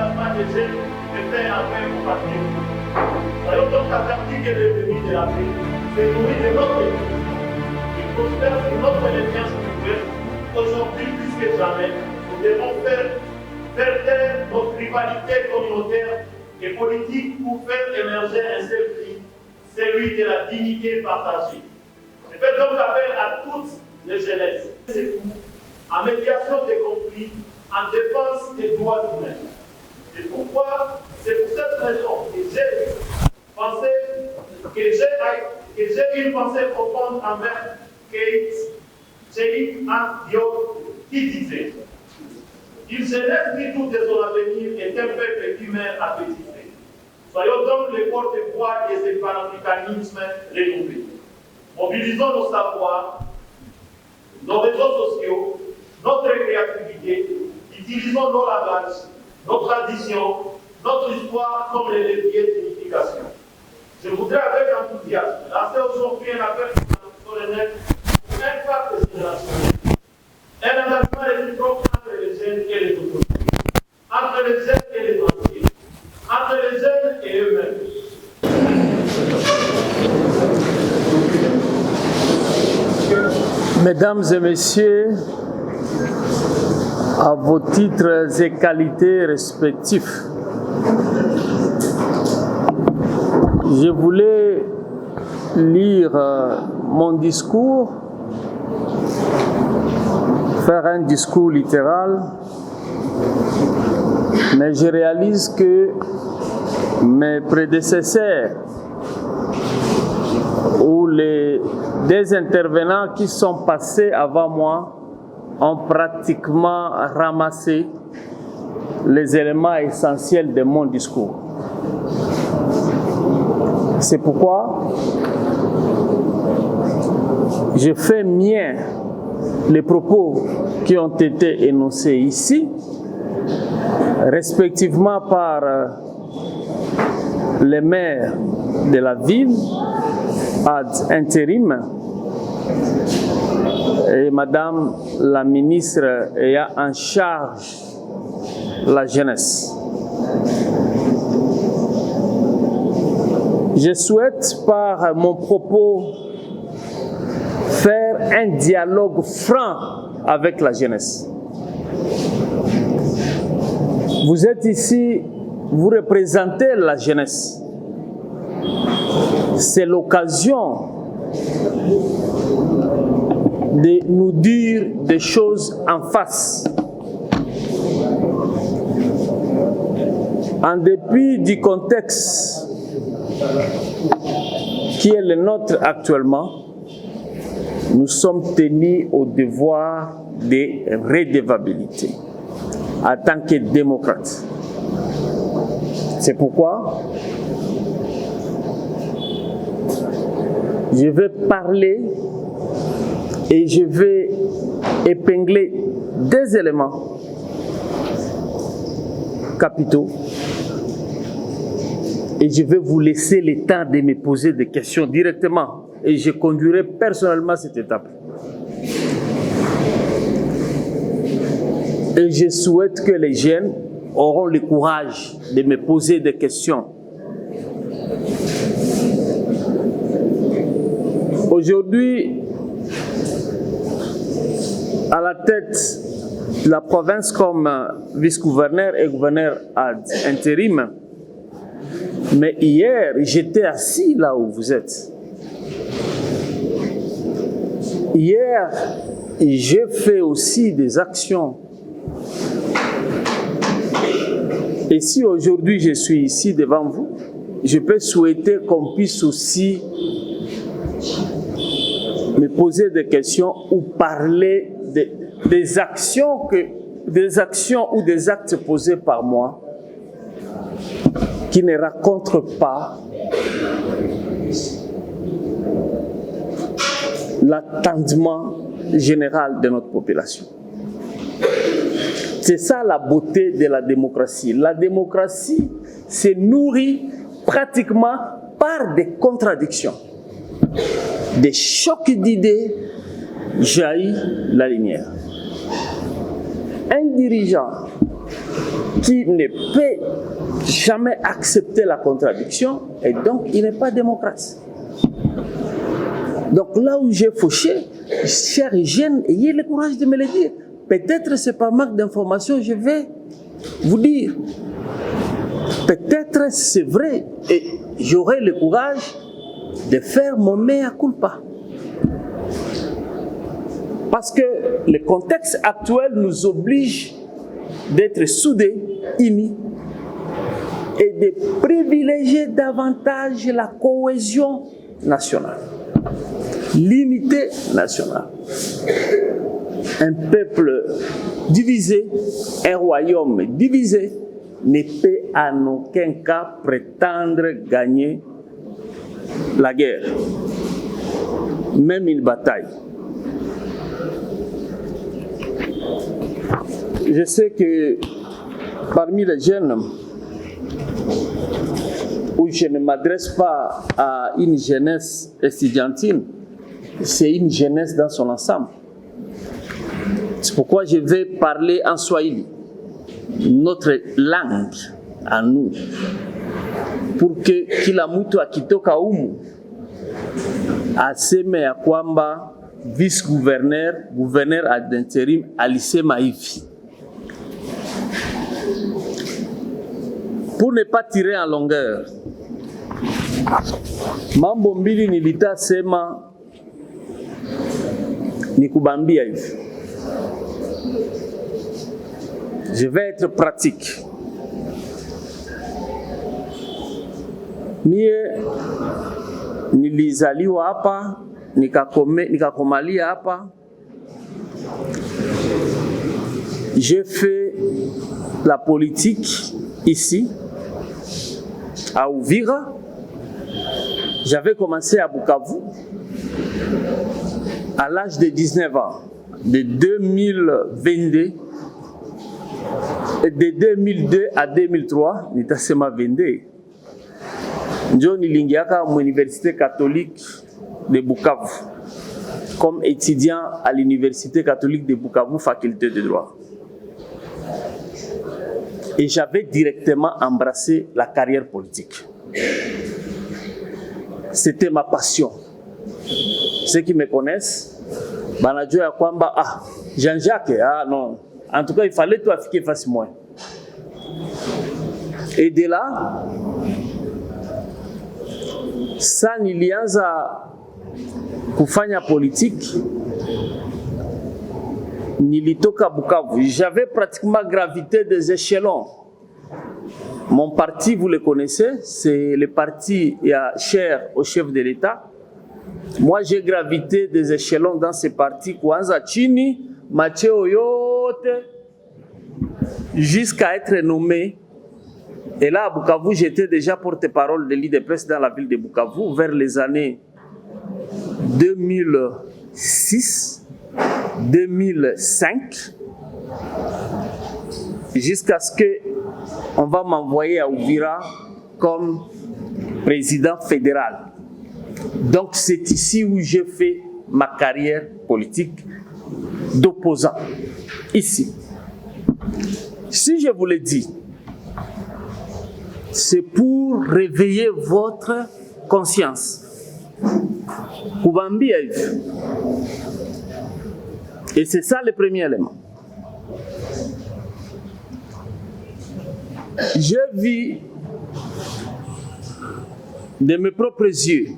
l'engagement des jeunes de faire appel au patriotisme. Soyons donc avertis que l'ennemi de la paix se nourrit de notre vie. Il prospère sur notre alliance spirituelle. Aujourd'hui, plus que jamais, nous devons faire taire notre rivalité communautaire et politique pour faire émerger un seul cri, celui de la dignité partagée. Je fais donc appel à toutes les jeunesses, en médiation des conflits, en défense des droits humains. C'est pour cette raison que j'ai une pensée profonde envers Cheikh Anta Diop qui disait: il se lève du tout de son avenir est un peuple humain à petit fait. Soyons donc les porte-voix de ce panafricanisme renouvelé. Mobilisons nos savoirs, nos réseaux sociaux, notre créativité, utilisons nos langages, nos traditions, notre histoire comme les leviers d'unification. Je voudrais avec enthousiasme lancer aujourd'hui un appel solennel pour un pacte générationnel, un engagement réciproque entre les jeunes et les autorités, entre les jeunes et les anciens, entre les jeunes et eux-mêmes. Mesdames et messieurs, à vos titres et qualités respectifs, je voulais lire mon discours, faire un discours littéral, mais je réalise que mes prédécesseurs ou des intervenants qui sont passés avant moi ont pratiquement ramassé les éléments essentiels de mon discours. C'est pourquoi je fais mien les propos qui ont été énoncés ici, respectivement par les maires de la ville ad intérim et Madame la ministre ayant en charge la jeunesse. Je souhaite par mon propos faire un dialogue franc avec la jeunesse. Vous êtes ici, vous représentez la jeunesse. C'est l'occasion de nous dire des choses en face. En dépit du contexte qui est le nôtre actuellement, nous sommes tenus au devoir de redevabilité en tant que démocrates. C'est pourquoi je vais parler et je vais épingler des éléments capitaux et je vais vous laisser le temps de me poser des questions directement et je conduirai personnellement cette étape. Et je souhaite que les jeunes auront le courage de me poser des questions. Aujourd'hui, à la tête de la province comme vice-gouverneur et gouverneur ad intérim, mais hier, j'étais assis là où vous êtes. Hier, j'ai fait aussi des actions. Et si aujourd'hui je suis ici devant vous, je peux souhaiter qu'on puisse aussi me poser des questions ou parler des actions ou des actes posés par moi qui ne racontent pas l'attendement général de notre population. C'est ça la beauté de la démocratie. La démocratie se nourrit pratiquement par des contradictions. Des chocs d'idées jaillit la lumière. Un dirigeant qui ne peut jamais accepter la contradiction et donc il n'est pas démocrate. Donc là où j'ai fauché, chers jeunes, ayez le courage de me le dire. Peut-être c'est par manque d'information, je vais vous dire. Peut-être c'est vrai et j'aurai le courage de faire mon mea culpa. Parce que le contexte actuel nous oblige d'être soudés, unis et de privilégier davantage la cohésion nationale, l'unité nationale. Un peuple divisé, un royaume divisé ne peut en aucun cas prétendre gagner la guerre, même une bataille. Je sais que parmi les jeunes, où je ne m'adresse pas à une jeunesse estudiantine, c'est une jeunesse dans son ensemble. C'est pourquoi je vais parler en Swahili, notre langue à nous, pour que kila mtu akitoka humu aseme ya kwamba vice-gouverneur ad interim alisema hivi. Pour ne pas tirer en longueur, mambo mbili nilitasema nikubambia hivi. Je vais être pratique. Mie nilizaliwa hapa, nikakomalia hapa. J'ai fait la politique ici, à Uvira. J'avais commencé à Bukavu à l'âge de 19 ans, de 2022. De 2002 à 2003, nitasema 22. Njo nilingiaka à l'université catholique de Bukavu comme étudiant à l'université catholique de Bukavu, faculté de droit. Et j'avais directement embrassé la carrière politique. C'était ma passion. Ceux qui me connaissent, banajua ya kwamba Jean-Jacques, non. En tout cas, il fallait tout afficher facilement. Et de là, ça nilianza kufanya politique, nilitoka Bukavu. J'avais pratiquement gravité des échelons. Mon parti, vous le connaissez, c'est le parti cher au chef de l'État. Moi, j'ai gravité des échelons dans ce parti, Kwanza Chini, Macheo yote, jusqu'à être nommé. Et là, à Bukavu, j'étais déjà porte-parole de l'IDPS dans la ville de Bukavu vers les années 2006, 2005, jusqu'à ce qu'on va m'envoyer à Uvira comme président fédéral. Donc c'est ici où j'ai fait ma carrière politique d'opposant. Ici. Si je vous le dis, c'est pour réveiller votre conscience. Et c'est ça le premier élément. Je vis de mes propres yeux.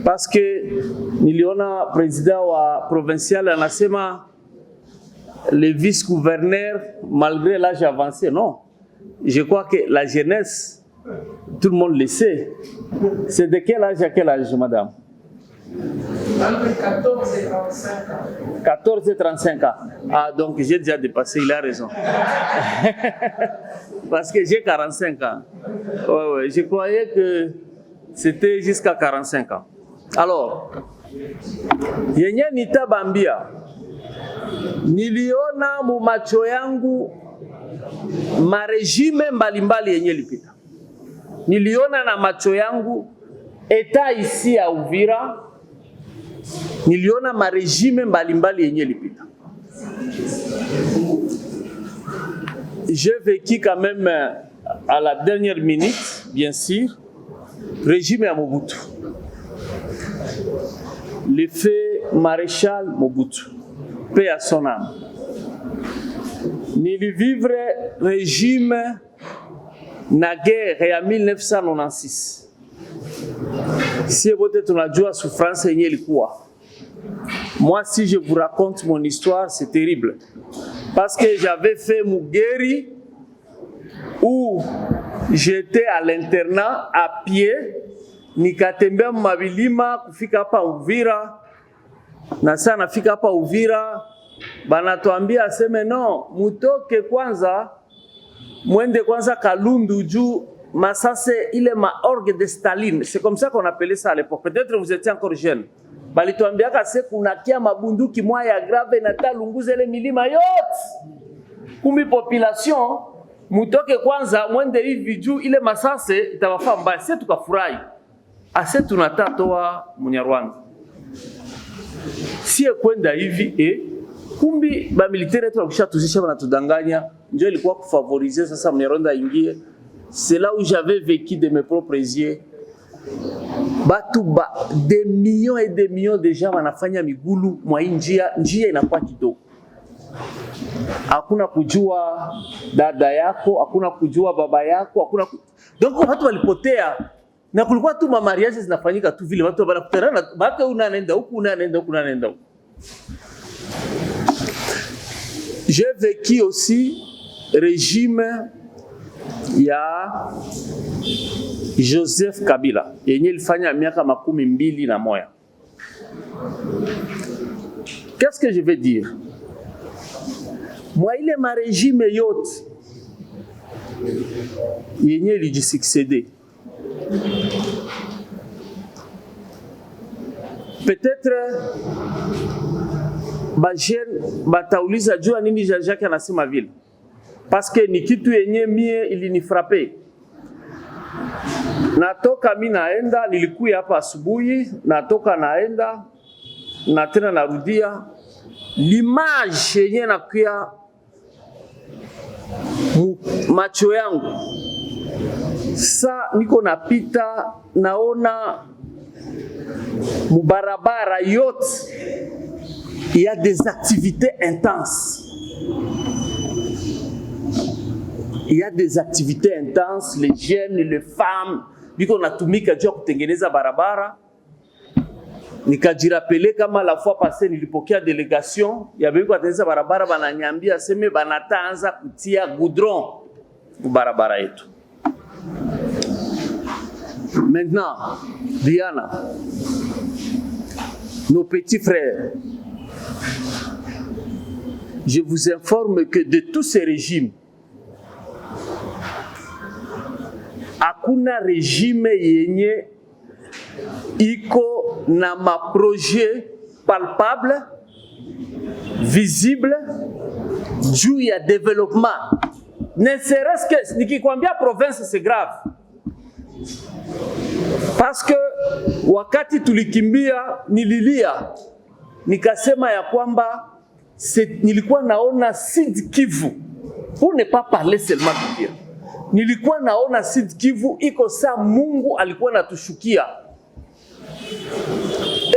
Parce que niliona président wa provincial anasema le vice-gouverneur malgré l'âge avancé. Non, je crois que la jeunesse, tout le monde le sait. C'est de quel âge à quel âge, madame? 14 et 35 ans. 14 et 35 ans. Ah, donc j'ai déjà dépassé, il a raison. Parce que j'ai 45 ans. Ouais, je croyais que c'était jusqu'à 45 ans. Alors, yenye nitabambia, niliona mu macho yangu marejime mbalimbali yenye lipita. Niliona na macho yangu eta ici à Uvira, niliona marejime mbalimbali yenye lipita. j'ai vécu quand même à la dernière minute, bien sûr, régime à Mobutu. L'effet maréchal Mobutu, paix à son âme. Ni le vivre régime na guerre en 1996. Si vous êtes en adjoint souffrance, moi, si je vous raconte mon histoire, c'est terrible. Parce que j'avais fait Mugeri, où j'étais à l'internat à pied, nikatembea mabilima kufika hapa Uvira, na sana nafika hapa Uvira, banatuambia aseme no, mutoke kwanza, mwende kwanza Kalundu juu masase ile orgue de Staline. C'est comme ça qu'on appelait ça à l'époque. Peut-être vous étiez encore jeune. Balituambia kase kunakia mabunduki moya grave na talunguza ile milima yote. Kumbi population mutoke kwanza mwende hivi juu ile masase itawafaa mbaya. Sisi tukafurahi. Ase tunatatoa Munyarwanda. Si kwenda hivi kumbi ba militaire tu wakishatuzisha wanatudanganya, ndio ilikuwa kufavoriser sasa Munyarwanda ingie. C'est là où j'avais vécu de mes propres yeux. Batuba des millions et des millions de gens wanafanya migulu mwa njia inakuwa kidogo. Hakuna kujua dada yako, hakuna kujua baba yako, hakuna donc watu walipotea. Na kulikuwa tu mariages zinafanyika tu vile watu wanakutana, bado unaenda huku unaenda huku. J'ai vécu aussi régime ya Joseph Kabila yenye ilifanya miaka 21. Qu'est-ce que je veux dire? Moi ile ma régime yote yenye ilijisuccéder. Peut-être bajen batauliza jua nini Jacques anasema vile. Parce que ni kitu yenye mie ilinifrape. Natoka mimi naenda, nilikuwa hapa asubuhi, natoka naenda na tena narudia. L'image yenye nakuya macho yangu. Sa niko napita naona mubarabara yote, il y a des activités intenses. Il y a des activités intenses, les jeunes, les femmes, biko natumika juu kutengeneza barabara. Nikajirapele kama la fois passée nilipokea délégation ya biko kutengeneza barabara, bananyambia seme banataanza kutia goudron barabara yetu. Maintenant, Diana, nos petits frères, je vous informe que de tous ces régimes, hakuna régime yenye iko na ma projet palpable, visible, juu ya développement. Ne serait-ce que, nikikwambia province c'est grave. Parce que wakati tulikimbia nililia, nikasema ya kwamba nilikuwa naona Sud Kivu, pour ne pas parler seulement de dire. Nilikuwa naona Sud Kivu iko saa Mungu alikuwa natushukia.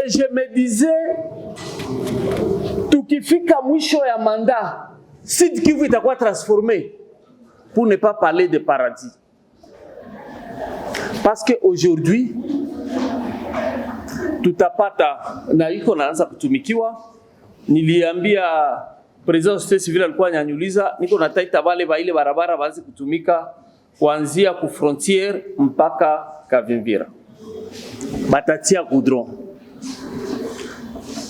Et je me disais, tukifika mwisho ya manda, Sud Kivu itakuwa transformé, pour ne pas parler de paradis. Parce que aujourd'hui, tutapata na iko naanza kutumikiwa. Niliambia president wa société civile alikuwa anyanyuliza, niko nataita wale ba ile barabara baanze kutumika kuanzia ku frontière mpaka Kavimvira. Batatia goudron.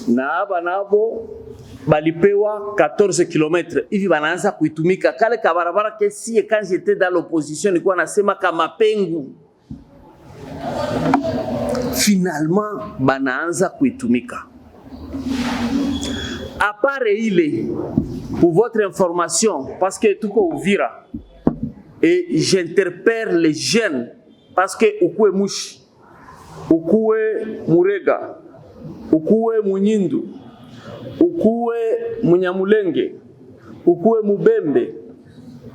Na aba nabo balipewa 14 km. Hivi banaanza kuitumika kale ka barabara kesi quand j'étais dans l'opposition nilikuwa nasema kama pengu. Finalement banaanza kuitumika. À part ile, pour votre information, parce que tout ko Uvira, et j'interpelle les jeunes, parce que ukue Mushi, ukue Murega, ukue Munyindu, ukue Munyamulenge, ukue Mubembe,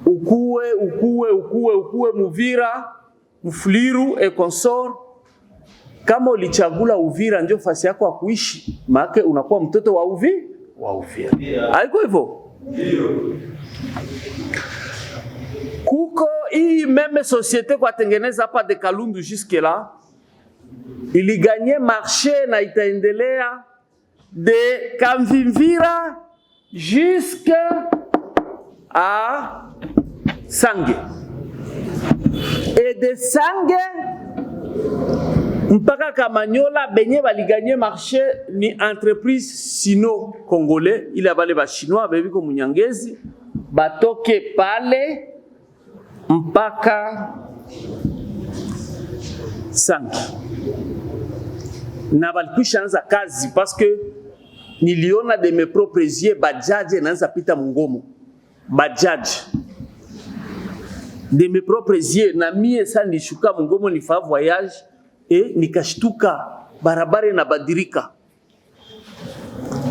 ukuwe Muvira, Mfuliru et consort. Kama ulichagula Uvira ndio fasi yako ya kuishi, maana unakuwa mtoto wa Uvira. Haiko hivyo? Kuko hii meme société kwa tengeneza hapa de Kalundu jusque là, ili gagner marché na itaendelea de Kamvimvira jusqu'à Sange. Et de Sange mpaka Kamanyola benye bali gagner marché ni entreprise sino-congolais, il a balé ba chinois bebiko munyangezi batoke pale mpaka Sange. Na balikwisha anza kazi parce que niliona de mes propres yeux bajaji naanza pita Mungomo. Bajaji de mes propres yeux na mie sa nishuka Mungomo nifa voyage et nikashtuka barabara na badirika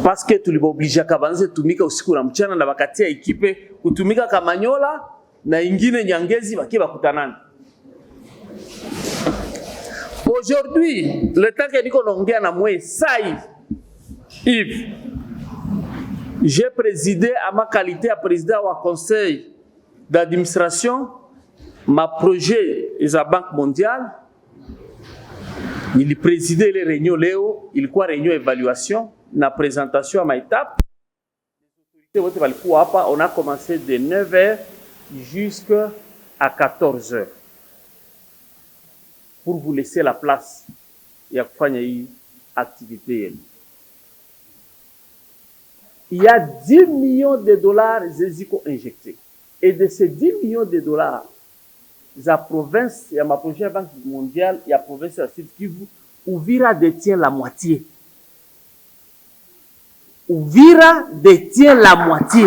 parce que tuliba obligé kabanze tumika usiku na mchana na bakatia ekipe kutumika Kamanyola na ingine Nyangezi bakiba kutanana. Aujourd'hui, le temps que niko naongea na mwe sai Yves, j'ai présidé à ma qualité à président au conseil d'administration ma projet et la Banque mondiale. Il présidait les réunions Léo, il quoi réunion évaluation, na présentation à ma étape. On a commencé de 9h jusqu'à 14h pour vous laisser la place et à faire une activité. Il y a 10 millions de dollars injectés. Et de ces 10 millions de dollars, la province, il y a ma prochaine banque mondiale, il y a la province de Sud Kivu, Uvira détient la moitié. Uvira détient la moitié.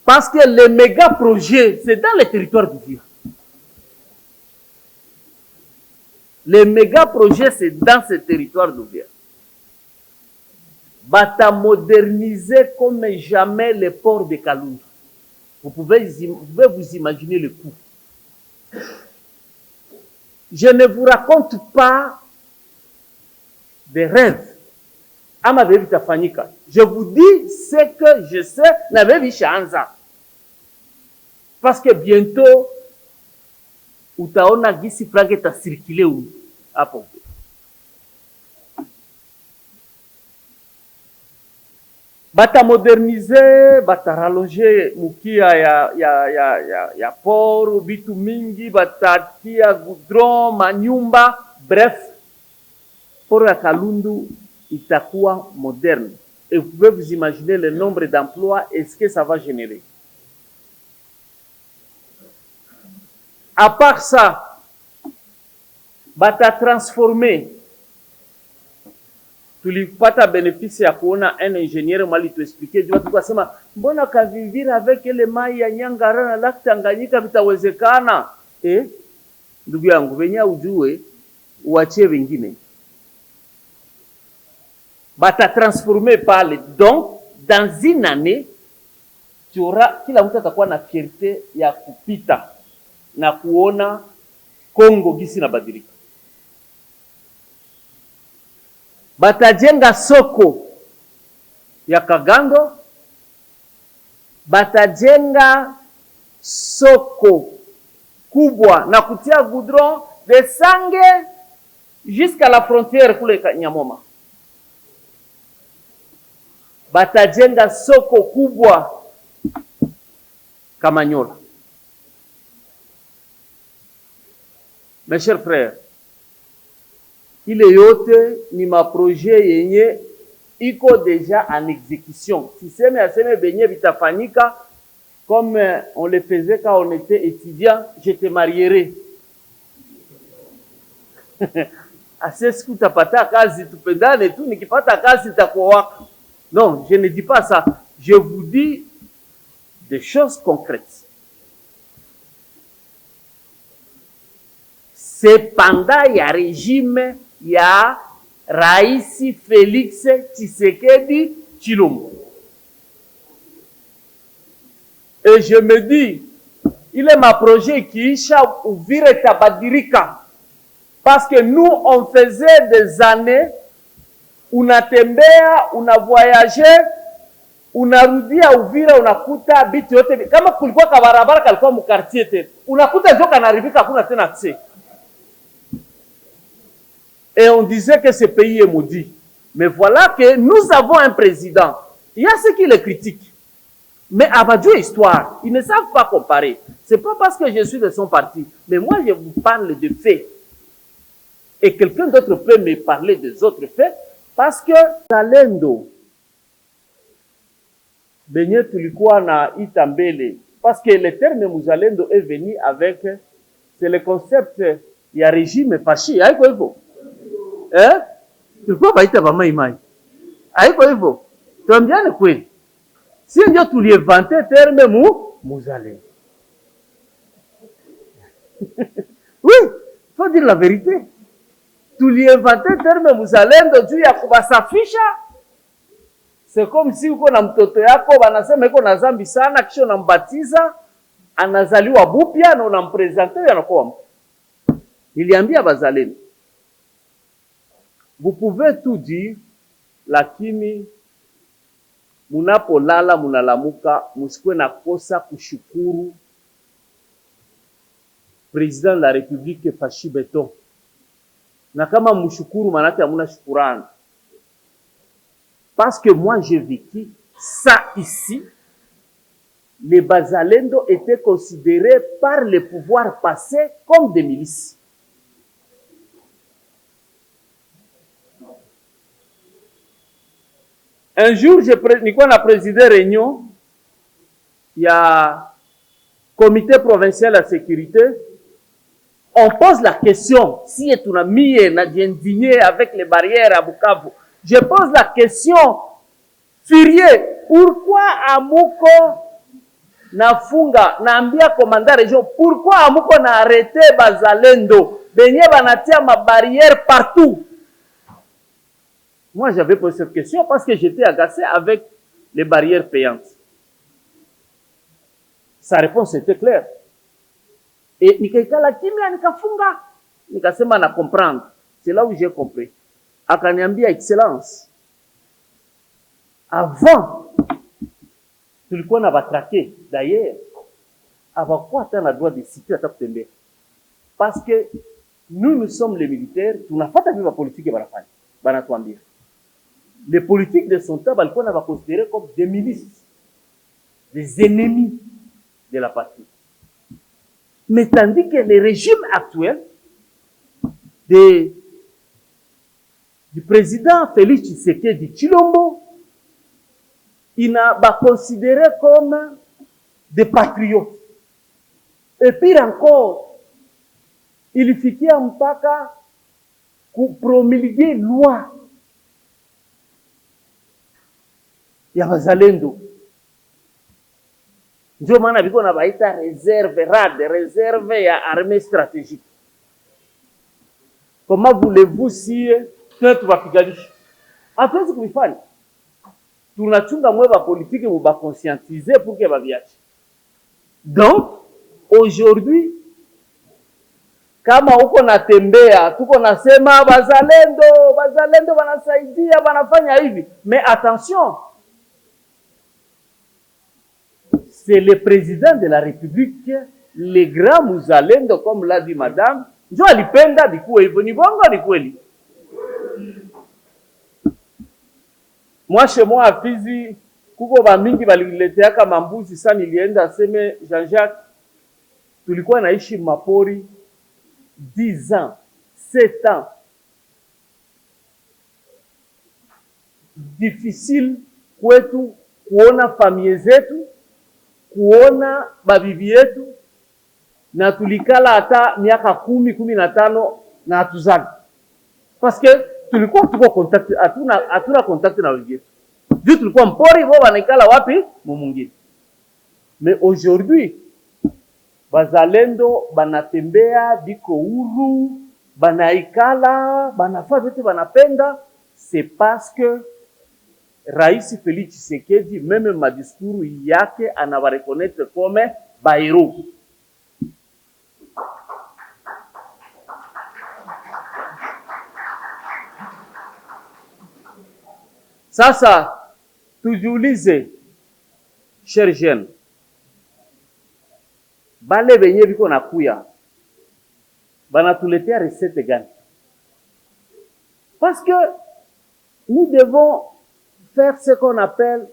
Parce que les méga projets, c'est dans les territoires d'Uvira. Les méga projets, c'est dans ces territoires d'Uvira. Bata moderniser comme jamais les ports de Kalundu. Vous pouvez vous imaginer le coût. Je ne vous raconte pas des rêves. Je vous dis ce que je sais. Parce que bientôt, utaona gisi flag ta circuler hapo. Bata moderniser, bata rallonger mukia ya port, bitu mingi, bata tia goudron, manyumba, bref, port ya Kalundu itakuwa moderne. Et vous pouvez vous imaginer le nombre d'emplois et ce que ça va générer. À part ça, bata transformer. Tulipata bénéfice ya kuona un ingénieur mali tu expliquer jua tukasema mbona Kavimvira avec ile mai ya Nyangara na Lake Tanganyika vitawezekana. Ndugu yangu venya ujue uachie wengine. Bata transformer pale. Donc dans une année tu auras kila mtu atakuwa na fierté ya kupita na kuona Kongo gisi na badilika. Batajenga soko ya Kagando, batajenga soko kubwa na kutia goudron de Sange jusqu'à la frontière kule Nyamoma. Batajenga soko kubwa Kamanyola. Mes chers frères, ile yote ni ma projet yenye iko déjà en exécution. Siseme aseme benye vitafanyika comme on le faisait quand on était étudiant, je te marierai. Asesi utapata kazi tupendane tu, nikipata kazi takuoa. Non, je ne dis pas ça. Je vous dis des choses concrètes. C'est pendant ya régime ya Raisi Félix Tshisekedi Tshilombo. Et je me dis, il est ma projet ikiisha Uvira itabadilika. Parce que nous, on faisait des années, unatembea, unavoyager, unarudia Uvira, unakuta bitu yote, kama kulikuwa kabarabara kalikuwa mukartier tena, unakuta jo kanaribika, hakuna tena accès. Et on disait que ce pays est maudit. Mais voilà que nous avons un président. Il y a ceux qui le critiquent. Mais à Dieu histoire, ils ne savent pas comparer. C'est pas parce que je suis de son parti. Mais moi, je vous parle de faits. Et quelqu'un d'autre peut me parler des autres faits. Parce que Zalendo, benye tulikuwa na itambele. Parce que le terme Muzalendo est venu avec, c'est le concept, il y a régime fachi. Haiko hivyo? Tulikuwa baita bama imai. Haiko hivyo? Tuambiane kweli. Si ndio tulievante terme Muzalendo. Oui, faut dire la vérité. Tulievante terme Muzalendo juu ya kubasafisha. C'est comme si uko na mtoto yako wanasema iko na zambi sana, kisha unambatiza, anazaliwa bupya na unampresente anakuwa mtu. Niliambia bazalendo, vous pouvez tout dire, lakini munapolala munalamuka, musikwe na kosa kushukuru Président de la République Fachi Beton. Na kama mshukuru manake hamuna shukurani. Parce que moi j'ai vécu ça ici. Les Bazalendo étaient considérés par les pouvoirs passés comme des milices. Un jour, nilikuwa na président réunion, il y a comité provincial de la sécurité. On pose la question, si est une amie indigné avec les barrières à Bukavu. Je pose la question, furieux, pourquoi Amuko nafunga, naambia commandant région, pourquoi Amuko na arrêté Bazalendo, benye banatia ma barrière partout? Moi, j'avais posé cette question parce que j'étais agacé avec les barrières payantes. Sa réponse était claire. Et nikaikala kimya nikafunga, nikasema na comprendre. C'est là où j'ai compris. Akaniambia excellence. Avant, tulikuwa na batraqué. D'ailleurs, abakuwa hata na droit de citer hata kutembea. Parce que nous sommes les militaires, tunafata viva politique banafanya. Banatuambia. Les politiques de son temps, balikuwa na baconsidérés comme des milices, des ennemis de la patrie. Mais tandis que le régime actuel du président Félix Tshisekedi Tshilombo, il n'a pas considéré comme des patriotes. Et pire encore, il fikia mpaka promulguer loi ya Bazalendo. Ndio maana biko na baita réserve rade, réserve ya armée stratégique. Comment voulez-vous si tu vas piganisha? Hatuwezi kuvifanya. Tunachunga mweba politique mu ba conscientiser pour que babiache. Donc aujourd'hui kama uko natembea tuko nasema Bazalendo wanasaidia wanafanya hivi, mais attention, c'est le président de la République, le grand Muzalendo, comme l'a dit madame, njo alipenda bikuwe hivyo. Ni bongo ni kweli? Moi chez moi à Fizi, kuko bamingi balileteaka mambuzi sana, nilienda aseme Jean-Jacques, tulikuwa naishi mapori 10 ans, 7 ans. Difficile kwetu kuona familia zetu, kuona babibi yetu, na tulikala hata miaka 10-15 na hatuzani. Parce que tulikuwa tuko contact, hatuna contact na wengine. Ndio tulikuwa mpori, wao wanaikala wapi? Mumungine. Mais aujourd'hui, Bazalendo banatembea biko huru, banaikala, banafaa vitu banapenda, c'est parce que Rais Félix Tshisekedi meme madiskuru yake anawareconnaître comme bairo. Sasa tujiulize, cher jeune, bale benye biko nakuya banatuletea recette gani? Parce que nous devons faire ce qu'on appelle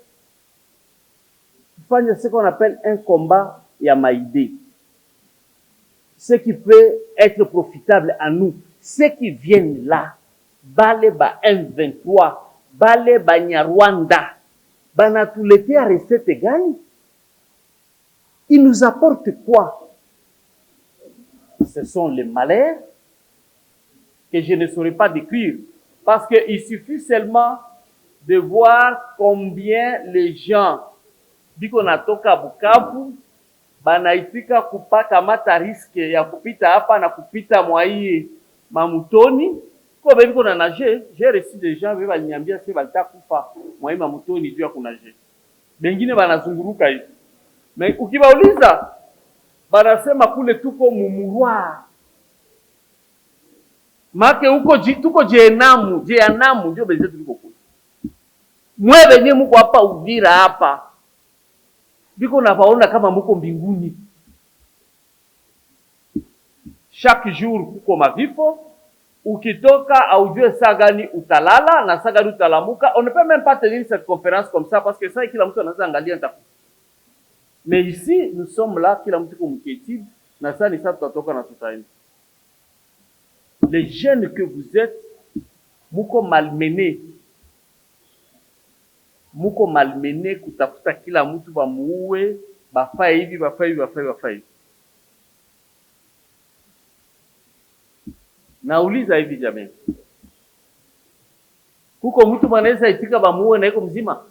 un combat ya maïdé. Ce qui peut être profitable à nous. Ceux qui viennent là, bale ba M23, bale ba Nyarwanda, banatuletea recette gani? Ils nous apportent quoi? Ce sont les malheurs que je ne saurais pas décrire. Parce qu'il suffit seulement de voir combien les gens biko natoka Bukavu banaitika kupata mata riske ya kupita hapa na kupita mwai mamutoni kwa biko na nager. J'ai reçu des gens beba niambia se balita kufa mwai mamutoni juu ya kunager. Bengine banazunguruka hivi. Mais ukibauliza banasema kule tuko mumurwa. Make huko tuko jehanamu ndio benzetu tuko kule. Mwe benye muko hapa Uvira hapa. Biko nabaona kama muko mbinguni. Chaque jour kuko mavifo, ukitoka aujue saa gani utalala na saa gani utalamuka. On ne peut même pas tenir cette conférence comme ça parce que ça kila mtu anaanza angalia nitaku. Mais ici nous sommes là kila mtu kumketib na saa ni saa tutatoka na tutaenda. Les jeunes que vous êtes, muko malmenés. Muko malmenés kutafuta kila mtu bamuue, bafa hivi. Nauliza hivi jamani. Kuko mtu manaweza itika bamuue na iko mzima?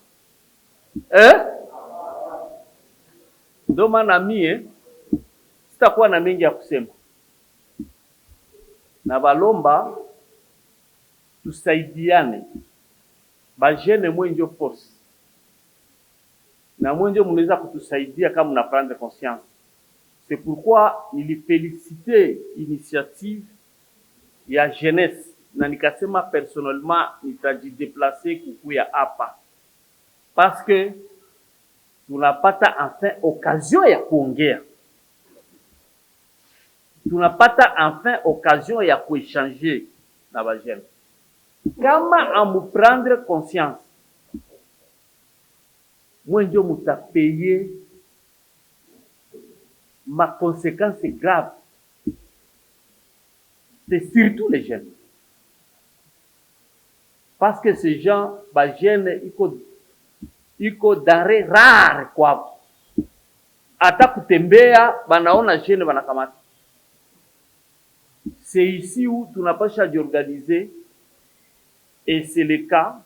Ndio maana mie sitakuwa na mengi ya kusema. Na balomba tusaidiane. Bajene mwenjo force. Na mwenjo mnaweza kutusaidia kama mna prendre conscience. C'est pourquoi nili féliciter initiative ya jeunesse na nikasema personnellement nitajideplacer kukuya hapa. Parce que tunapata enfin occasion ya kuongea. Tunapata enfin occasion ya kuéchanger na bajene. Kama amu prendre conscience, mwenjo mutapayer ma conséquence grave. C'est surtout les jeunes. Parce que ces gens, bajene, iko denrée rare kwao. Hata kutembea, banaona jene banakamata. C'est ici où tunapasha d'organiser. Et c'est le cas,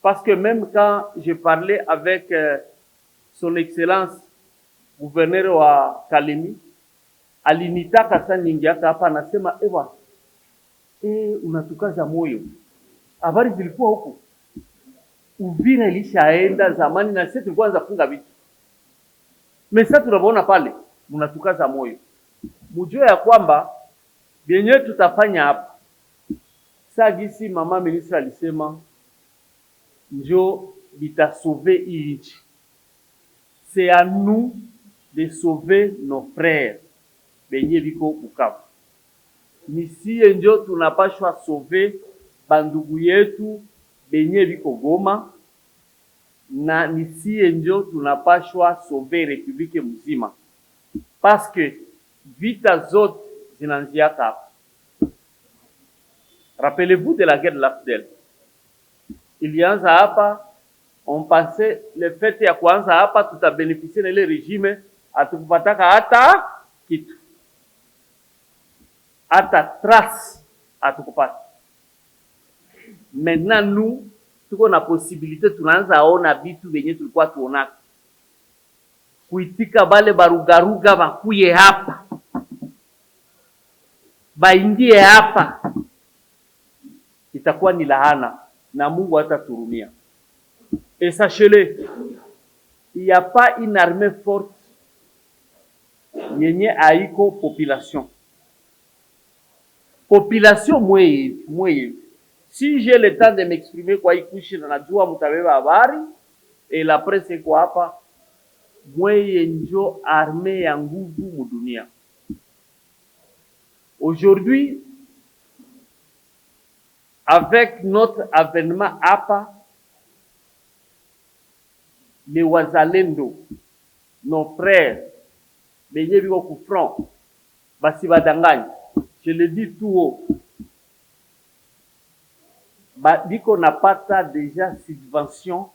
parce que même quand je parlais avec son excellence gouverneur wa Kalemi, alinitaka sana ningiaka hapa anasema ewa unatukaza moyo. Habari zilikuwa huko. Uvira ilishaenda zamani na sisi tulikuwa anza funga vitu. Mesa tunaona pale mnatukaza moyo. Mjue ya kwamba benye tutafanya hapa. Sagisi mama ministre alisema njo bita sauver inchi. C'est à nous de sauver nos frères. Benye biko Bukavu. Nisi njo tunapashwa sauver bandugu yetu benye biko Goma na nisi njo tunapashwa sauver republique mzima. Parce que vita zote zinanziaka hapa. Rappelez-vous de la guerre de l'Afdel. Ilianza hapa, on pensait le fait ya kuanza hapa tutabénéficier na ile régime atukupataka hata kitu. Hata trace atukupata. Maintenant nous tuko na possibilité tunaanza ona vitu venye tulikuwa tuonaka. Kuitika bale barugaruga bakuye hapa. Baingie hapa. Itakuwa ni lahana na Mungu hataturumia. Et sachez-le, il n'y a pas une armée forte yenye haiko population. Population mwe. Si j'ai le temps de m'exprimer kwa ikushi na najua mutabeba habari et la presse iko hapa, mwe njo armée ya nguvu mudunia. Aujourd'hui, avec notre avènement hapa, les wazalendo, nos frères, benye biko ku front, basi badanganya. Je le dis tout haut. Biko napata déjà subvention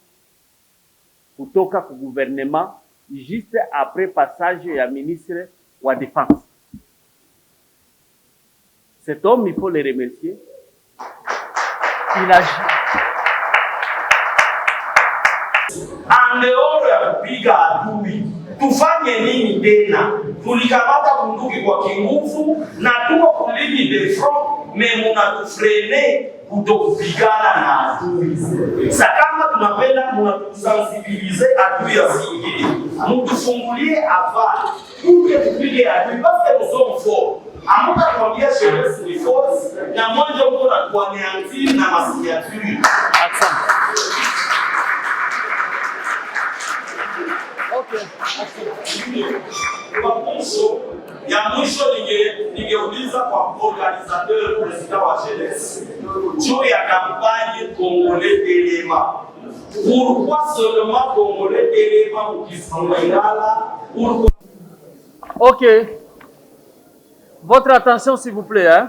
kutoka ku gouvernement juste après passage ya ministre wa défense. Cet homme, il faut le remercier. Il agit. En dehors ya kupiga adui, tufanye nini tena? Tulikamata bunduki kwa kinguvu na tuko kulini de front, me munatufrene kutokupigana na adui. Sa kama tunapenda munatusensibilize adui ya zingine, mutufungulie afari tuke tupige adui parce que nous sommes forts. Amuka kuambia jeunesse ni force na mwanzo mko na kuaneanti na masiature. Ya mwisho ningeuliza kwa organisateur president wa jeunesse juu ya kampanye Congolais Telema. Pourquoi seulement Congolais Telema ukisongala? Ok. Votre attention s'il vous plaît.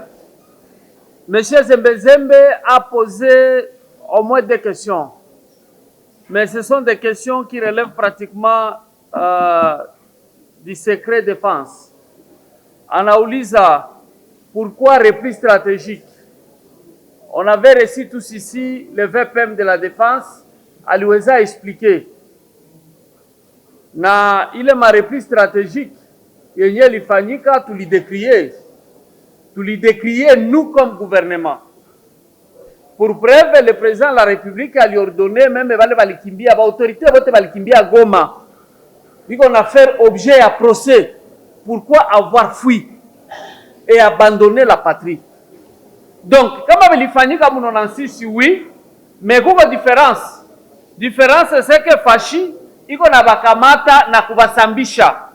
Monsieur Zembezembe a posé au moins 2 questions. Mais ce sont des questions qui relèvent pratiquement du secret défense. Anauliza, pourquoi repli stratégique? On avait reçu tous ici le VPM de la défense, aliweza expliquer. Na ile ma repli stratégique, yenye lifanyika tulidécrier nous comme gouvernement. Pour preuve, le président de la République a lui ordonné, même balikimbia, autorité vote balikimbia Goma. Dit qu'on a fait objet à procès. Pourquoi avoir fui et abandonné la patrie? Donc, comme il fallait comme on en sait, oui, mais il y a une différence. La différence, c'est que Fachi, il y a bakamata na kubasambisha.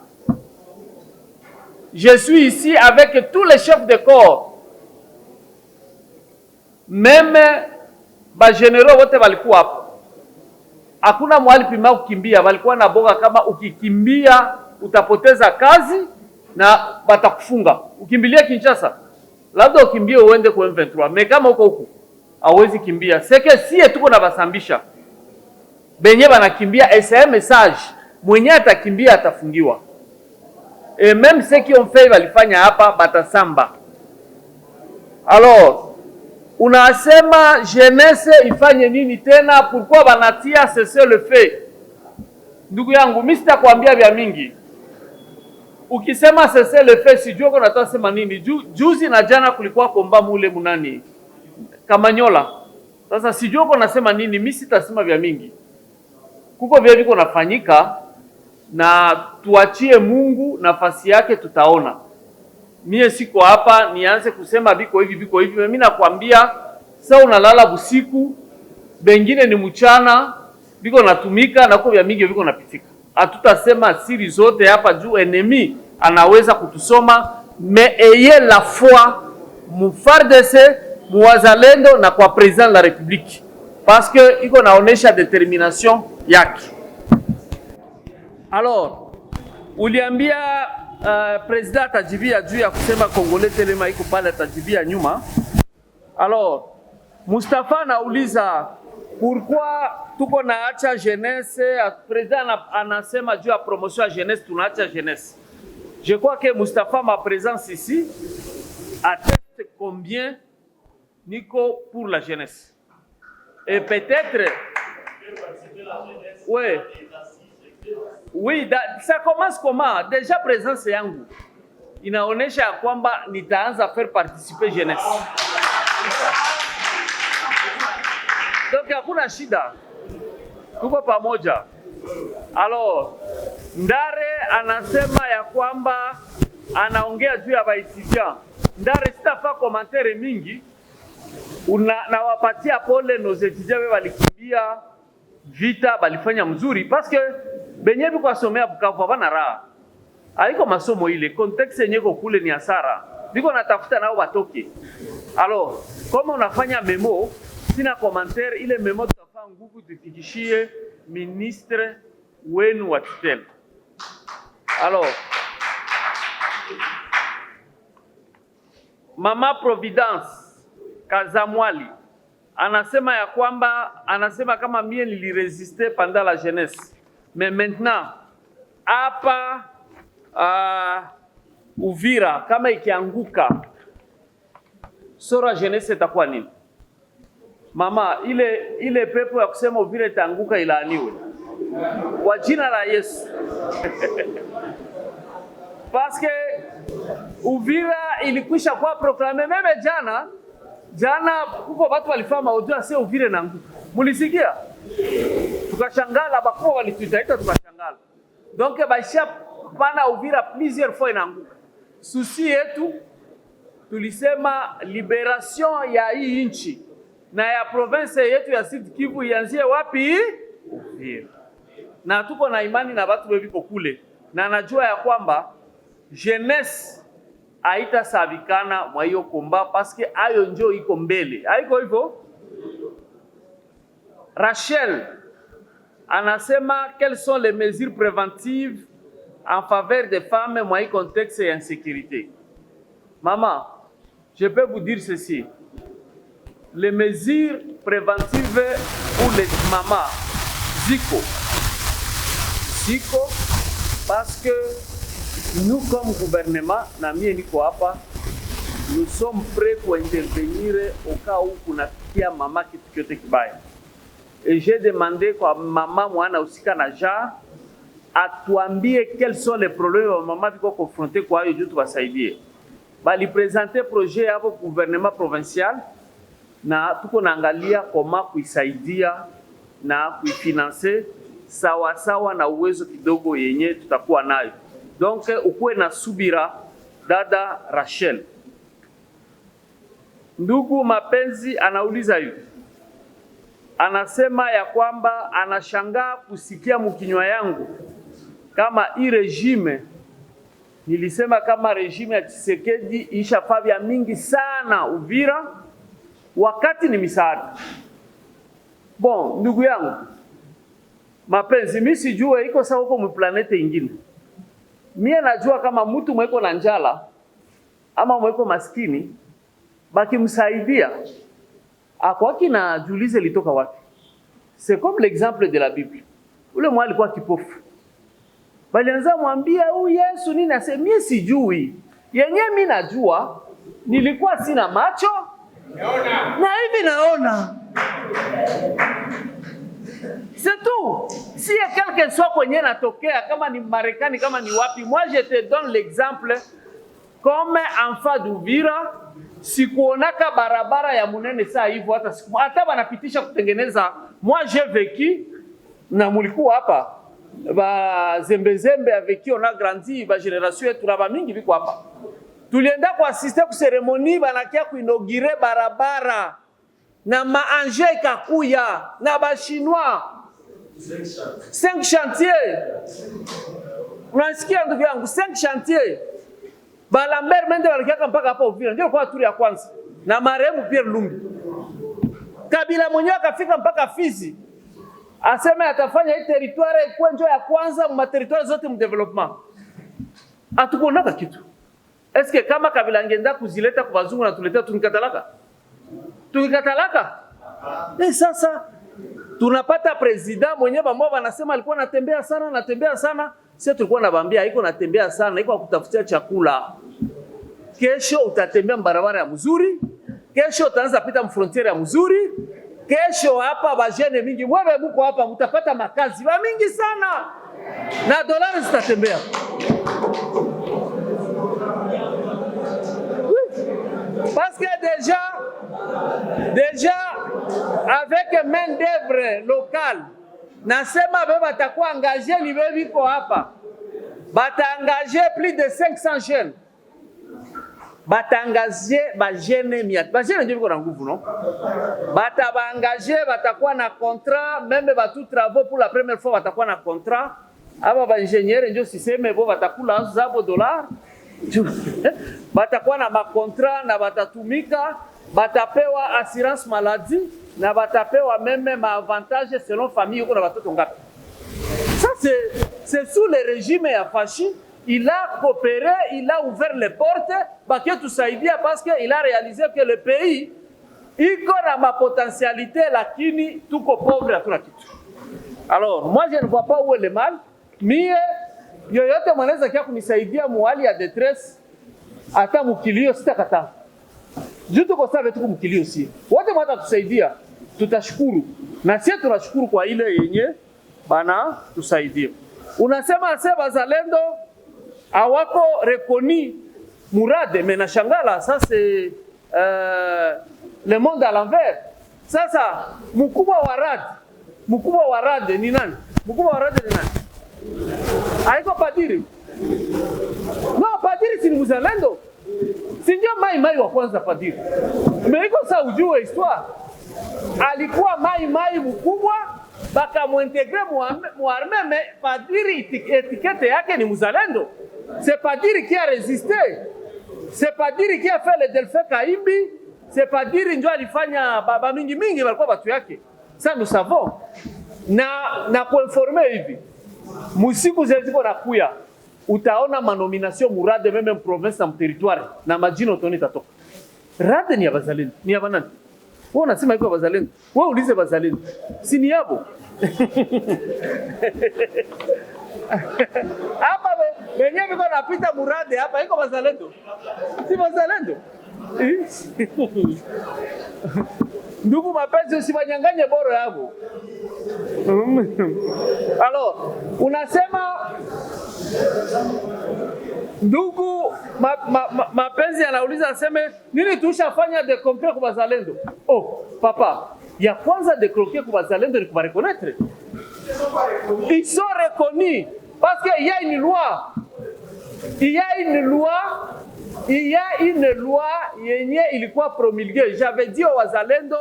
Je suis ici avec tous les chefs de corps. Même ba généraux wote walikuwa hapo. Hakuna mahali pima kukimbia, walikuwa na boga kama ukikimbia utapoteza kazi na batakufunga. Ukimbilia Kinshasa, labda ukimbie uende kwa M23, mais kama uko huko hauwezi kimbia. Seke sie tuko na basambisha. Benye banakimbia SM message, mwenye atakimbia atafungiwa. Et même ceux qui ont fait walifanya hapa batasamba. Alors, unasema jeunesse ifanye nini tena? Pourquoi banatia cesser le fait? Ndugu yangu, mimi sitakwambia vya mingi. Ukisema cesser le fait, sijui uko nataka sema nini. Juzi na jana kulikuwa komba mule munani Kamanyola. Sasa sijui uko nasema nini, mimi sitasema vya mingi. Kuko vya viko nafanyika na tuachie Mungu nafasi yake, tutaona. Mie siko hapa nianze kusema biko hivi. Mimi nakwambia sasa unalala busiku, bengine ni mchana, biko natumika na kwa vya mingi biko napitika. Hatutasema siri zote hapa juu enemy anaweza kutusoma, mais ayez la foi mu FARDC, mu wazalendo na kwa president de la République, parce que iko naonesha determination yake. Alors, uliambia president atajibia juu ya kusema Congolais Telema iko pale, atajibia nyuma. Alors, Mustafa anauliza pourquoi tuko naacha jeunesse, president anasema juu ya promotion ya jeunesse tunaacha jeunesse. Je crois que Mustafa, ma présence ici atteste combien niko pour la jeunesse. Et peut-être ouais. Oui, ça commence comment? Déjà présence yangu inaonesha kwamba nitaanza faire participer jeunesse. Donc hakuna shida. Tuko pamoja. Alors, Ndare anasema ya kwamba anaongea juu ya baetudiant. Ndare, sitafaa komantere mingi. Nawapatia pole nos étudiants walikimbia vita, balifanya mzuri parce que benye biko asomea Bukavu bana raha. Haiko masomo ile, contexte yenye ko kule ni hasara. Biko natafuta nao batoke. Alors, kama unafanya memo, sina commentaire, ile memo tutafaa nguvu tufikishie ministre wenu wa tutelle. Alors, Mama Providence Kazamwali anasema ya kwamba kama mie niliresiste pendant la jeunesse, mais maintenant hapa Uvira kama ikianguka sora jeunesse itakuwa nini? Mama, ile pepo ya kusema Uvira itaanguka ilaaniwe kwa jina la Yesu. Parce que Uvira ilikwisha kwa proclamer meme jana kuko watu walifanya audio ase Uvira na nguvu. Mulisikia? Tukashangala bakubwa walituita tukashangala. Donc baisha pana Uvira plusieurs fois inaanguka. Susi yetu tulisema liberation ya hii nchi na ya province yetu ya Sud Kivu ianzie wapi? Uvira. Na tuko na imani na watu webiko kule. Na najua ya kwamba jeunesse haitasabikana mwa hiyo komba paske ayo njo iko mbele. Haiko hivyo? Rachel anasema quelles sont les mesures préventives en faveur des femmes mwa hii contexte ya insécurité. Maman, je peux vous dire ceci. Les mesures préventives pour les mamans ziko parce que nous comme gouvernement na mie niko hapa, nous sommes prêts pour intervenir au cas où kunafikia mama kitu kyote kibaya. Et j'ai demandé kwa mama mwana usika na ja atuambie quels sont les problèmes wa mama viko confronté kwa hiyo juu tuwasaidie. Bali présenter projet hapo gouvernement provincial na tuko naangalia koma kuisaidia na kuifinancer sawa sawa na uwezo kidogo yenye tutakuwa nayo. Donc ukuwe na subira dada Rachel. Ndugu Mapenzi anauliza hivi. Anasema ya kwamba anashangaa kusikia mkinywa yangu kama hii regime nilisema kama regime ya Tshisekedi ishafanya mingi sana Uvira wakati ni misaada. Bon, ndugu yangu Mapenzi, mimi sijue iko sawa huko mplanete ingine. Mie najua kama mtu mweko na njala ama mweko maskini bakimsaidia akwaki na julize litoka wapi. C'est comme l'exemple de la Bible. Ule mwa alikuwa kipofu. Balianza mwambia huyu Yesu nini asema mimi sijui. Yenye mimi najua nilikuwa sina macho na hivi naona. C'est tout. Si y a quelque chose kwenye natokea kama ni Marekani kama ni wapi, moi je te donne l'exemple comme enfant d'Uvira sikuonaka barabara ya munene saa hivyo hata wanapitisha kutengeneza. Moi j'ai vécu na mulikuwa hapa ba zembe avec qui on a grandi ba génération yetu na ba mingi biko hapa. Tulienda kwa assister ku cérémonie banakia kuinaugurer barabara na maanje ikakuya na ba chinois 5 chantiers. Unasikia ndugu yangu 5 chantiers. Ba Lambert Mende walikia mpaka hapa Uvira ndio kwa turi ya kwanza na marehemu Pierre Lumbi. Kabila mwenyewe akafika mpaka Fizi. Asema atafanya hii territoire ikuwe njo ya kwanza mu territoire zote mu development. Atukuonaka kitu. Eske kama Kabila ngenda kuzileta kwa wazungu na tuletea tunikatalaka? Tunikatalaka? Sasa tunapata president mwenyewe bamwa wanasema alikuwa anatembea sana. Sisi tulikuwa nawaambia haiko natembea sana, iko kutafutia chakula. Kesho utatembea barabara ya mzuri, kesho utaanza pita mfrontiere ya mzuri, kesho hapa bajene mingi mwewe buko hapa mtapata makazi ba mingi sana na dolari zitatembea. Parce que déjà avec main d'œuvre locale nasema beba batakuwa engagé ni bebi ko hapa. Bata engagé plus de 500 jeunes. Bata engagé ba jeune miat. Ba jeune ndio biko na nguvu non? Bata ba engagé batakuwa na contrat, même ba tout travaux pour la première fois batakuwa na contrat. Aba ba ingénieur ndio siseme bo batakula zabo dollar. Batakuwa na makontra na batatumika, batapewa assurance maladie na batapewa même maavantage selon famille uko na batoto ngapi. Ça c'est sous le régime ya Fashi, il a coopéré, il a ouvert les portes bakie tusaidia parce que il a réalisé que le pays iko na ma potentialité lakini tuko pauvre hatuna kitu. Alors moi je ne vois pas où est le mal, mais yoyote mwanaweza kia kunisaidia muhali ya detresse hata mukilio sitakata. Juu tuko sawa tuko mukilio si. Wote mwata tusaidia, tutashukuru. Na sisi tunashukuru kwa ile yenye bana tusaidia. Unasema sasa bazalendo hawako rekoni Murade, mais nashangala ça c'est le monde à l'envers. Sasa mkubwa wa Rade ni nani? Mkubwa wa Rade ni nani? Haiko padiri. No, padiri si mzalendo. Si ndio mai wa kwanza padiri. Meiko sa ujue histoire. Alikuwa mai mkubwa baka muintegre muarme mais padiri etikete yake ni mzalendo. C'est padiri qui a résisté. C'est padiri qui a fait le Delphin Kaimbi. C'est padiri ndio alifanya baba mingi walikuwa watu yake. Ça nous savons. Na kuinformer hivi. Musiku zeziko na kuya, utaona manomination Murade même province na territoire na majina utoni tatoka. Rade ni ya bazalendo, ni ya banani? Wewe unasema iko bazalendo. Wewe ulize bazalendo. Si ni yabo. Hapa wenyewe biko napita Murade hapa iko bazalendo. Si bazalendo. Ndugu mapenzi usibanyanganye boro yabo. Alors, unasema ndugu mapenzi anauliza aseme nini tushafanya de compter kwa bazalendo? Oh, papa, ya kwanza de croquer kwa bazalendo ni kwa reconnaître. Ils sont reconnus parce qu'il y a une loi. Il y a une loi yenye ilikuwa promulguée. J'avais dit au wazalendo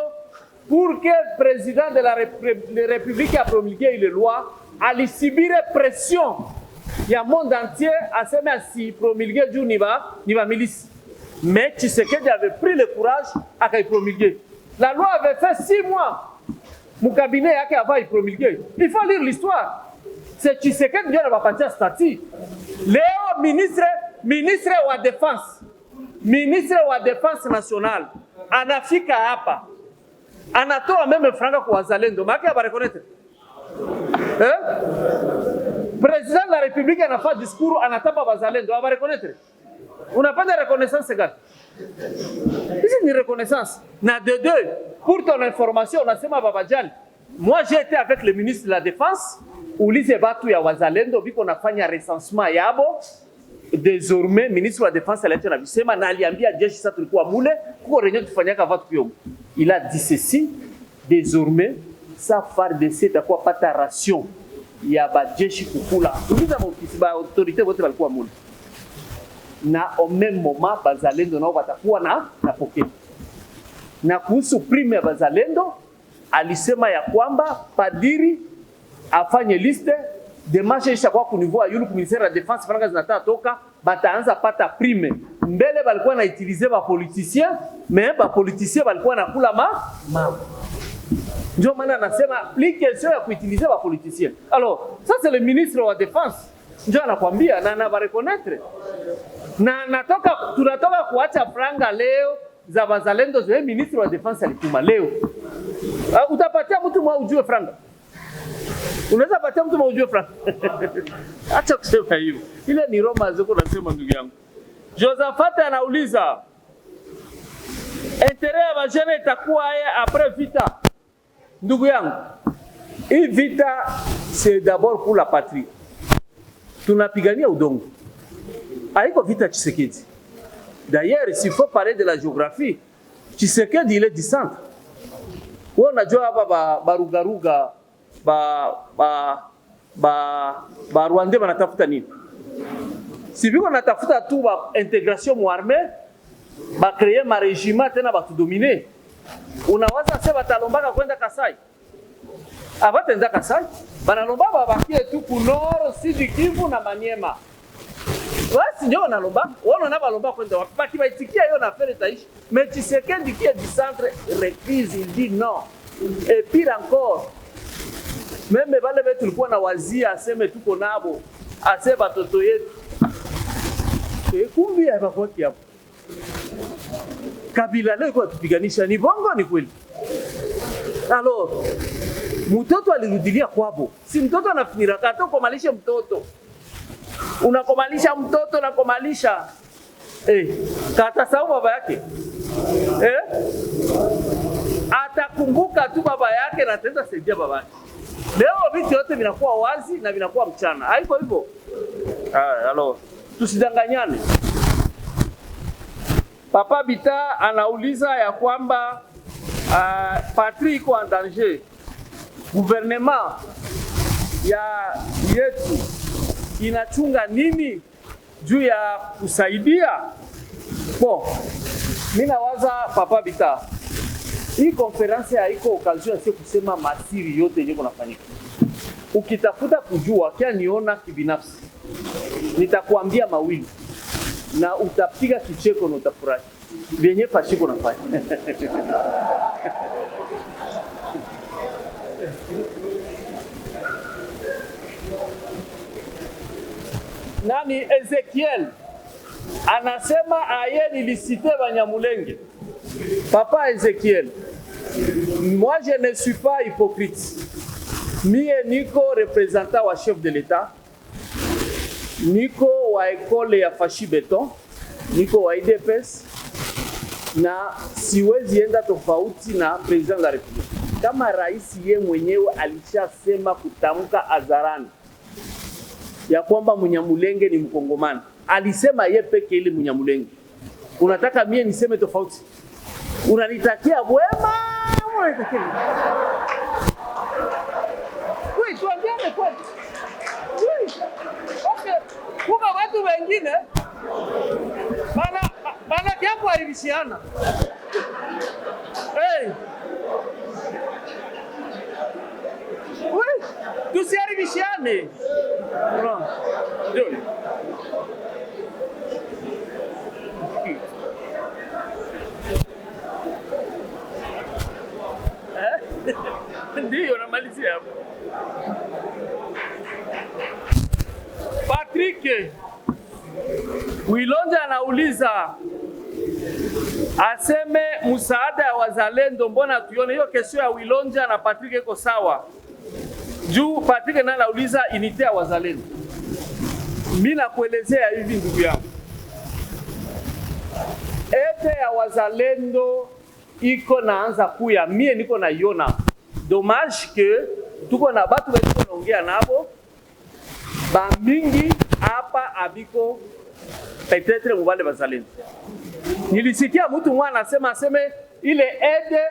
pour que le président de la République a promulgué une loi, allait subir pression. Il y a le monde entier à se mettre si promulguer du Niva milice. Mais Tshisekedi avait pris le courage à promulguer. La loi avait fait 6 mois. Mon cabinet avait promulgué. Il faut lire l'histoire. C'est Tshisekedi qui a parti à statut. Léo, ministre de la Défense. Ministre de la Défense nationale. En Afrique, hapa. Anatoa même franga kwa wazalendo. Maki ya reconnaître. Président de la République anafanya discours anatapa wazalendo. Aba reconnaître. Unapenda reconnaissance gani? Hizi ni reconnaissance. Na de deux, pour ton information, unasema babajali. Moi j'ai été avec le ministre de la Défense. Ulize batu ya wazalendo biko nafanya recensement yabo. Désormais ministre de la Défense aliacha na bisema na aliambia jeshi sasa tulikuwa mule kuko renyo tufanyaka watu pio. Il a dit ceci, désormais sa FARDC itakuwa pata ration ya bajeshi kukula. Uliza ba autorité wote walikuwa mule. Na au même moment bazalendo nao watakuwa na pokea. Na kuhusu prime ya bazalendo alisema ya kwamba padiri afanye liste demarche ishakuwa kunivua yulu ku ministère la défense faranga zinataka toka bataanza pata prime. Mbele balikuwa na utiliser ba politiciens mais ba politiciens balikuwa na kula ma. Ndio maana nasema plus question ya kuutiliser ba politiciens. Alors, ça c'est le ministre de la Défense. Ndio anakuambia na ba reconnaître. Na tunatoka kuacha franga leo za bazalendo za ministre wa Défense alituma leo. Utapatia mtu mwa ujue franga. Unaweza patia mtu maujue franga. Acha kusema hivyo. Ile ni Roma ziko nasema ndugu yangu. Josaphat anauliza intérêt ya bajene itakuwa après vita. Ndugu yangu, hii vita c'est d'abord pour la patrie. Tunapigania udongo. Haiko vita Tshisekedi. D'ailleurs, s'il faut parler de la géographie, Tshisekedi il est du centre. Wewe unajua hapa barugaruga Rwanda banatafuta nini? Si biko natafuta tu ba intégration mu armée, ba créer ma régiment tena ba tudominer. Unawaza sasa batalombaka kwenda Kasai. Abatenda Kasai, banalomba babakie tu ku Nord, Sud Kivu na Maniema. Basi ndio wanalomba, wana na balomba kwenda wapi? Baki baitikia hiyo na fere taishi. Mais Tshisekedi qui est du centre refuse, il dit non. Et pire encore, même bale betu tulikuwa na wazia aseme tuko nabo, aseme batoto yetu. Kumbi hapo hapo. Kabila leo kwa tupiganisha ni bongo ni kweli. Alors, mtoto alirudilia kwabo. Si mtoto anafinira kato komalisha mtoto. Unakomalisha mtoto na komalisha kata sawa baba yake. Atakumbuka tu baba yake na tenda saidia baba yake. Leo vitu yote vinakuwa wazi na vinakuwa mchana. Haiko hivyo. Alors, tusidanganyane. Papa Bita anauliza ya kwamba patrie iko en danger. Gouvernement ya yetu inachunga nini juu ya kusaidia? Bon, mimi nawaza Papa Bita, hii konferensi haiko occasion ya kusema masiri yote yenye kunafanyika. Ukitafuta kujua kia niona kibinafsi, nitakuambia mawili na utapiga kicheko na utafurahi. Vyenye Pashiko nafanya. Nani Ezekiel anasema aye nilisite Banyamulenge. Papa Ezekiel, moi je ne suis pas hypocrite. Mie niko représentant wa chef de l'État, niko wa ekole ya Fashi Beton, niko wa IDPS, na siwezi enda tofauti na president la Republika. Kama rais ye mwenyewe alishasema kutamka hadharani ya kwamba Munyamulenge ni Mkongomani, alisema ye peke ile Munyamulenge. Unataka mie niseme tofauti? Unanitakia wema? Unanitakia oui, tuambiane kweli. Oui. Okay. Kuka watu wengine bana kiapo alibishiana. Hey. Oui, tusiharibishiane. No. Ndio. Ndio namalizia hapo. Patrick Wilonja anauliza aseme msaada ya wazalendo, mbona tuione hiyo kesho ya Wilonja na Patrick iko sawa. Juu Patrick na anauliza unité ya wazalendo. Mimi nakuelezea hivi ndugu yangu. Ete ya wazalendo iko naanza kuya, mie niko naiona. Dommage que tuko na batu wengi tunaongea nabo ba mingi hapa abiko peut-être mubale bazalendo. Nilisikia mtu mwana aseme ile aide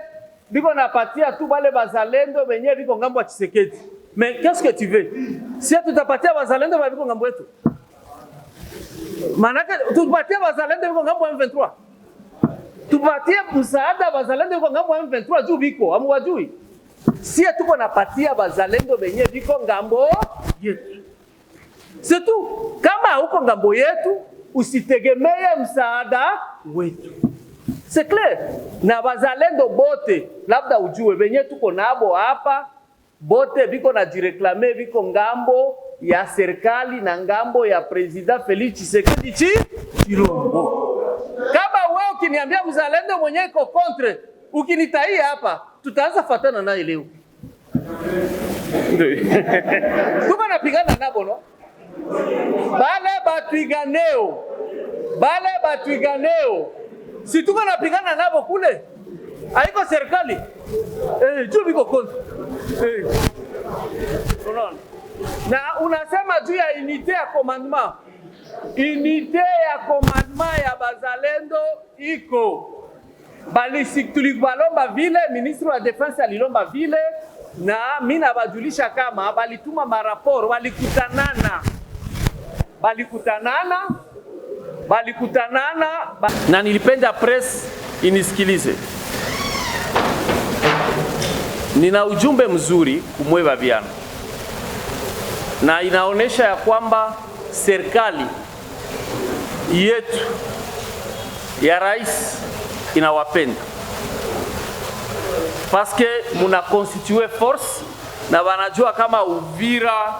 biko napatia tu bale bazalendo wenyewe biko ngambo ya Tshisekedi. Mais qu'est-ce que tu veux? Si tutapatia bazalendo biko ngambo yetu. Manake tutapatia bazalendo biko ngambo ya M23. Tupatie msaada bazalendo biko ngambo ya M23 juu biko amwajui. Si tuko napatia bazalendo benye biko ngambo yetu. C'est tout. Kama uko ngambo yetu, usitegemee msaada wetu. C'est clair. Na bazalendo bote, labda ujue benye tuko nabo hapa, bote biko na jireklame biko ngambo ya serikali na ngambo ya President Felix Tshisekedi Chilombo. Kama wewe ukiniambia mzalendo mwenye iko contre, ukinitaia hapa, tutaanza fatana naye leo. Tuko napigana nabo no? Bale batuiganeo. Si tuko napigana nabo kule, haiko serikali. Juu biko kontra. Unaona? Na unasema juu ya unité ya commandement. Unité ya commandement ya bazalendo iko. Balisi tulibalomba vile, ministre wa defense alilomba vile, na mimi nabajulisha kama balituma maraporo, balikutanana na nilipenda press inisikilize. Nina ujumbe mzuri kumweva Viana, na inaonesha ya kwamba serikali yetu ya rais inawapenda, paske muna constitue force na wanajua kama Uvira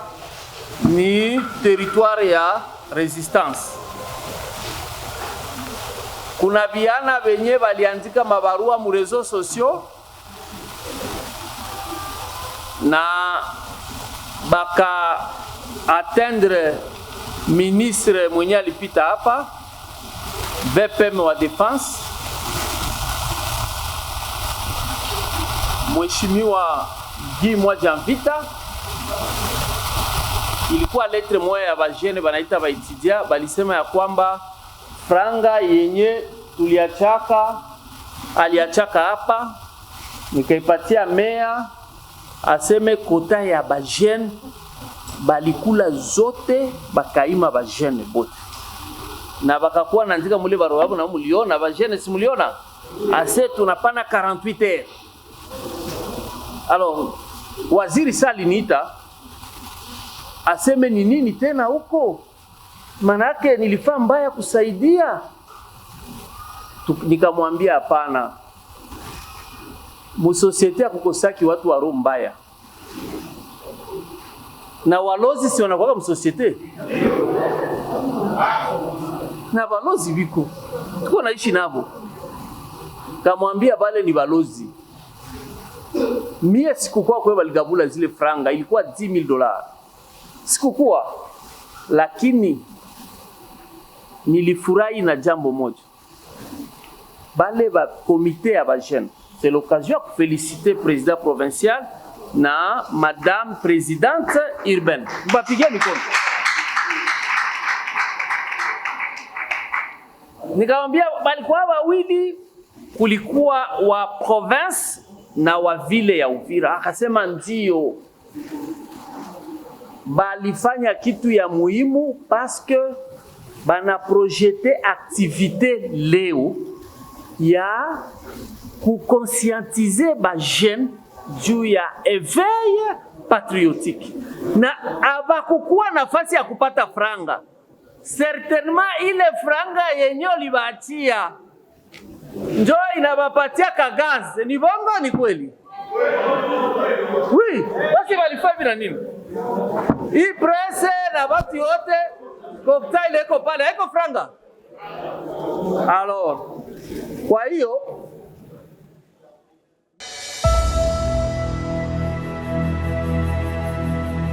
ni territoire ya resistance. Kuna Viana wenye waliandika mabarua mu réseaux sociaux na baka atteindre ministre mwenye alipita hapa, VPM wa defense, Mheshimiwa Guy Mwajamvita. Ilikuwa letre moja ya bajene banaita baitidia, balisema ya kwamba franga yenye aliachaka hapa, nikaipatia mea aseme kota ya bajene balikula zote, bakaima bajene bote, na bakakuwa naandika mule barua yabo, na muliona bajene, si muliona ase tunapana 48 heures. Alors waziri saliniita aseme ni nini tena huko, manake nilifaa mbaya kusaidia. Nikamwambia hapana, musosiete ya kukosaki watu wa roho mbaya, na walozi si wanakuwa msosiete, na walozi biko tuko naishi nabo. Kamwambia bale ni balozi. Mie sikukuwa kwa baligabula zile franga, ilikuwa $10,000. Sikukuwa, lakini nilifurahi na jambo moja. Bale ba comité ya ba jeune, c'est l'occasion de féliciter le président provincial na madame présidente urbaine. Mbapigia mikono. Nikamwambia balikuwa wawili, kulikuwa wa province na wa vile ya Uvira. Akasema ndio balifanya kitu ya muhimu, parce que bana projete activité leo ya kuconscientiser ba jeune juu ya éveil patriotique, na abakukuwa nafasi ya kupata franga. Certainement ile franga yenyo libaachia njo inabapatia kagaz. Ni bongo ni kweli? Oui, basi balifanya na nini? Hii presse na watu wote cocktail eko pale, eko franga. Alors, kwa hiyo